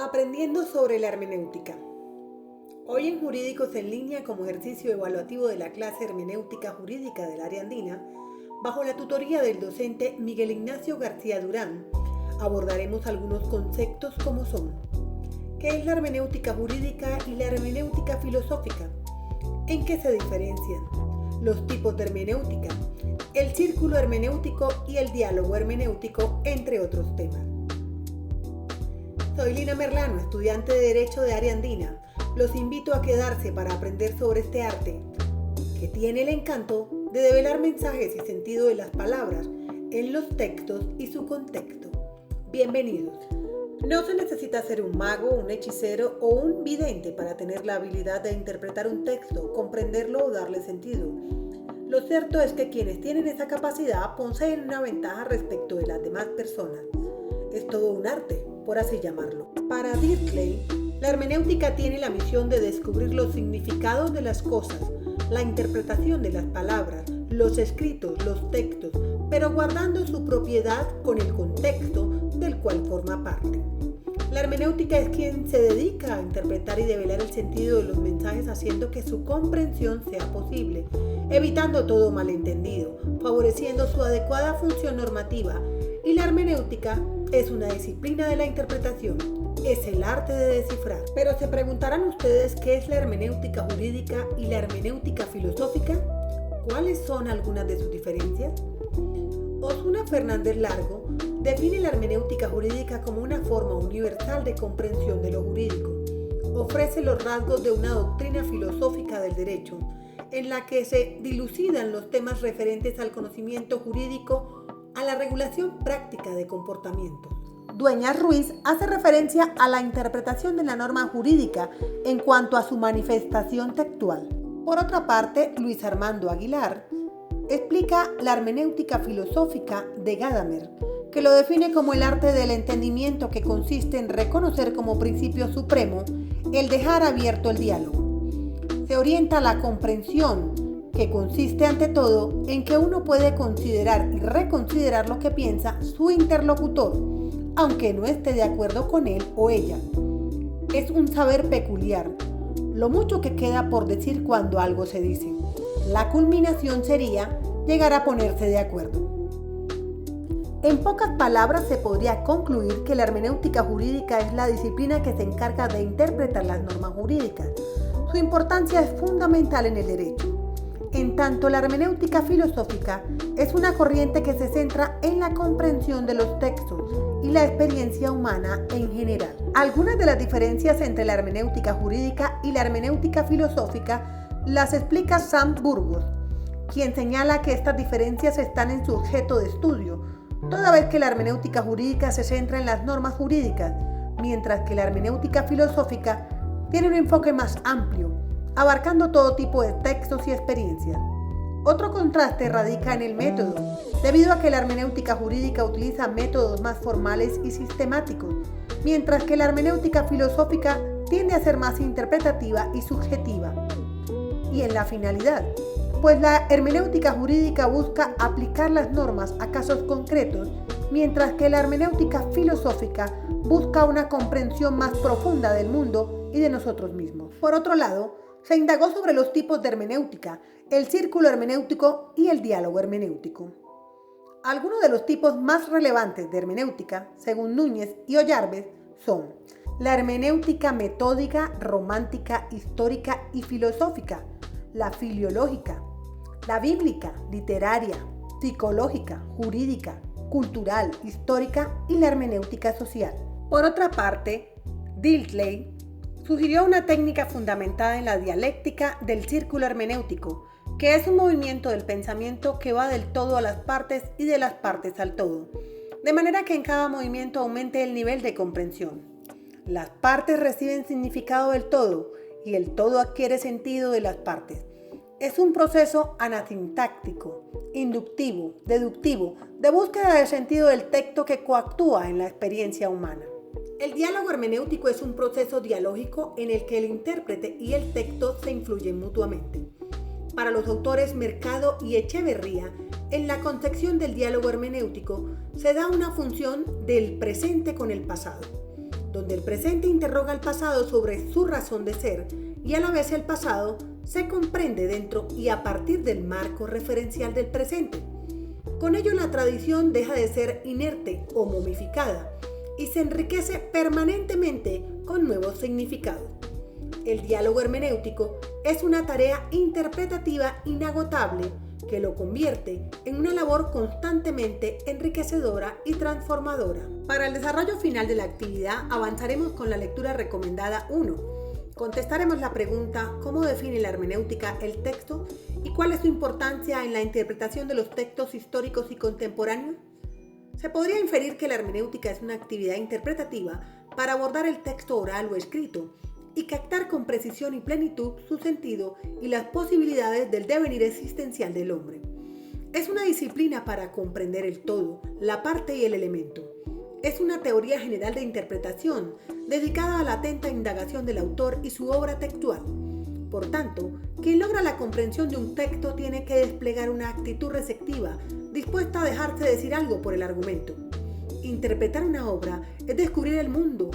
Aprendiendo sobre la hermenéutica. Hoy en Jurídicos en Línea, como ejercicio evaluativo de la clase Hermenéutica Jurídica del Área Andina, bajo la tutoría del docente Miguel Ignacio García Durán, abordaremos algunos conceptos como son: ¿qué es la hermenéutica jurídica y la hermenéutica filosófica? ¿En qué se diferencian? Los tipos de hermenéutica, el círculo hermenéutico y el diálogo hermenéutico, entre otros temas. Soy Lina Merlano, estudiante de Derecho de Área Andina. Los invito a quedarse para aprender sobre este arte, que tiene el encanto de develar mensajes y sentido de las palabras en los textos y su contexto. Bienvenidos. No se necesita ser un mago, un hechicero o un vidente para tener la habilidad de interpretar un texto, comprenderlo o darle sentido. Lo cierto es que quienes tienen esa capacidad poseen una ventaja respecto de las demás personas. Es todo un arte, por así llamarlo. Para Dilthey, la hermenéutica tiene la misión de descubrir los significados de las cosas, la interpretación de las palabras, los escritos, los textos, pero guardando su propiedad con el contexto del cual forma parte. La hermenéutica es quien se dedica a interpretar y develar el sentido de los mensajes, haciendo que su comprensión sea posible, evitando todo malentendido, favoreciendo su adecuada función normativa. Y la hermenéutica es una disciplina de la interpretación, es el arte de descifrar. Pero se preguntarán ustedes qué es la hermenéutica jurídica y la hermenéutica filosófica. ¿Cuáles son algunas de sus diferencias? Osuna Fernández Largo define la hermenéutica jurídica como una forma universal de comprensión de lo jurídico. Ofrece los rasgos de una doctrina filosófica del derecho, en la que se dilucidan los temas referentes al conocimiento jurídico, a la regulación práctica de comportamientos. Dueñas Ruiz hace referencia a la interpretación de la norma jurídica en cuanto a su manifestación textual. Por otra parte, Luis Armando Aguilar explica la hermenéutica filosófica de Gadamer, que lo define como el arte del entendimiento, que consiste en reconocer como principio supremo el dejar abierto el diálogo. Se orienta a la comprensión, que consiste ante todo en que uno puede considerar y reconsiderar lo que piensa su interlocutor, aunque no esté de acuerdo con él o ella. Es un saber peculiar, lo mucho que queda por decir cuando algo se dice. La culminación sería llegar a ponerse de acuerdo. En pocas palabras, se podría concluir que la hermenéutica jurídica es la disciplina que se encarga de interpretar las normas jurídicas. Su importancia es fundamental en el derecho. En tanto, la hermenéutica filosófica es una corriente que se centra en la comprensión de los textos y la experiencia humana en general. Algunas de las diferencias entre la hermenéutica jurídica y la hermenéutica filosófica las explica Sam Burgos, quien señala que estas diferencias están en su objeto de estudio, toda vez que la hermenéutica jurídica se centra en las normas jurídicas, mientras que la hermenéutica filosófica tiene un enfoque más amplio, abarcando todo tipo de textos y experiencias. Otro contraste radica en el método, debido a que la hermenéutica jurídica utiliza métodos más formales y sistemáticos, mientras que la hermenéutica filosófica tiende a ser más interpretativa y subjetiva. Y en la finalidad, pues la hermenéutica jurídica busca aplicar las normas a casos concretos, mientras que la hermenéutica filosófica busca una comprensión más profunda del mundo y de nosotros mismos. Por otro lado, se indagó sobre los tipos de hermenéutica, el círculo hermenéutico y el diálogo hermenéutico. Algunos de los tipos más relevantes de hermenéutica, según Núñez y Ollarves, son la hermenéutica metódica, romántica, histórica y filosófica, la filiológica, la bíblica, literaria, psicológica, jurídica, cultural, histórica y la hermenéutica social. Por otra parte, Dilthey sugirió una técnica fundamentada en la dialéctica del círculo hermenéutico, que es un movimiento del pensamiento que va del todo a las partes y de las partes al todo, de manera que en cada movimiento aumente el nivel de comprensión. Las partes reciben significado del todo y el todo adquiere sentido de las partes. Es un proceso anasintáctico, inductivo, deductivo, de búsqueda del sentido del texto que coactúa en la experiencia humana. El diálogo hermenéutico es un proceso dialógico en el que el intérprete y el texto se influyen mutuamente. Para los autores Mercado y Echeverría, en la concepción del diálogo hermenéutico se da una función del presente con el pasado. donde el presente interroga al pasado sobre su razón de ser y a la vez el pasado se comprende dentro y a partir del marco referencial del presente. Con ello la tradición deja de ser inerte o momificada y se enriquece permanentemente con nuevos significados. El diálogo hermenéutico es una tarea interpretativa inagotable que lo convierte en una labor constantemente enriquecedora y transformadora. Para el desarrollo final de la actividad avanzaremos con la lectura recomendada 1. Contestaremos la pregunta ¿cómo define la hermenéutica el texto y cuál es su importancia en la interpretación de los textos históricos y contemporáneos? Se podría inferir que la hermenéutica es una actividad interpretativa para abordar el texto oral o escrito y captar con precisión y plenitud su sentido y las posibilidades del devenir existencial del hombre. Es una disciplina para comprender el todo, la parte y el elemento. Es una teoría general de interpretación dedicada a la atenta indagación del autor y su obra textual. Por tanto, quien logra la comprensión de un texto tiene que desplegar una actitud receptiva, dispuesta a dejarse decir algo por el argumento. Interpretar una obra es descubrir el mundo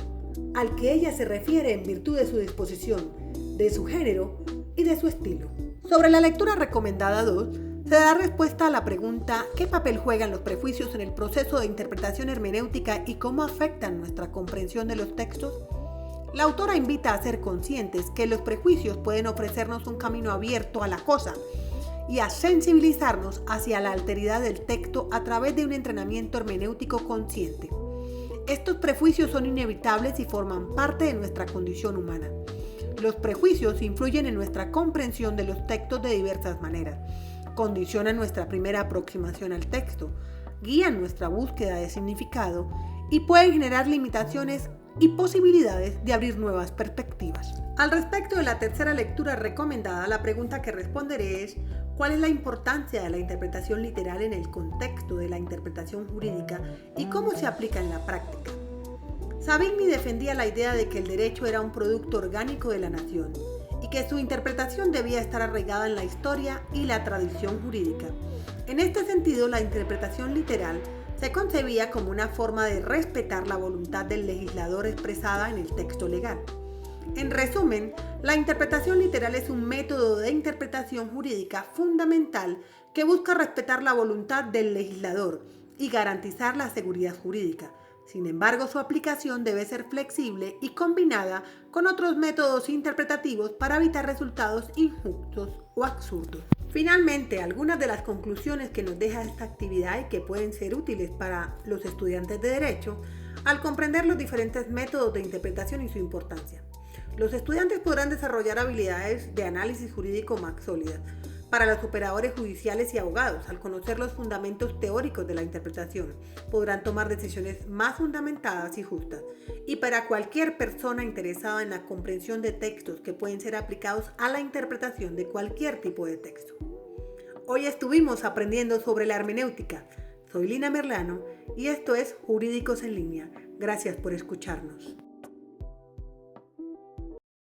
al que ella se refiere en virtud de su disposición, de su género y de su estilo. Sobre la lectura recomendada 2, se da respuesta a la pregunta ¿qué papel juegan los prejuicios en el proceso de interpretación hermenéutica y cómo afectan nuestra comprensión de los textos? La autora invita a ser conscientes que los prejuicios pueden ofrecernos un camino abierto a la cosa y a sensibilizarnos hacia la alteridad del texto a través de un entrenamiento hermenéutico consciente. Estos prejuicios son inevitables y forman parte de nuestra condición humana. Los prejuicios influyen en nuestra comprensión de los textos de diversas maneras, condicionan nuestra primera aproximación al texto, guían nuestra búsqueda de significado y pueden generar limitaciones y posibilidades de abrir nuevas perspectivas. Al respecto de la tercera lectura recomendada, la pregunta que responderé es ¿cuál es la importancia de la interpretación literal en el contexto de la interpretación jurídica y cómo se aplica en la práctica? Savigny defendía la idea de que el derecho era un producto orgánico de la nación y que su interpretación debía estar arraigada en la historia y la tradición jurídica. En este sentido, la interpretación literal se concebía como una forma de respetar la voluntad del legislador expresada en el texto legal. En resumen, la interpretación literal es un método de interpretación jurídica fundamental que busca respetar la voluntad del legislador y garantizar la seguridad jurídica. Sin embargo, su aplicación debe ser flexible y combinada con otros métodos interpretativos para evitar resultados injustos o absurdos. Finalmente, algunas de las conclusiones que nos deja esta actividad y que pueden ser útiles para los estudiantes de Derecho al comprender los diferentes métodos de interpretación y su importancia. Los estudiantes podrán desarrollar habilidades de análisis jurídico más sólidas para los operadores judiciales y abogados. Al conocer los fundamentos teóricos de la interpretación, podrán tomar decisiones más fundamentadas y justas. Y para cualquier persona interesada en la comprensión de textos que pueden ser aplicados a la interpretación de cualquier tipo de texto. Hoy estuvimos aprendiendo sobre la hermenéutica. Soy Lina Merlano y esto es Jurídicos en Línea. Gracias por escucharnos.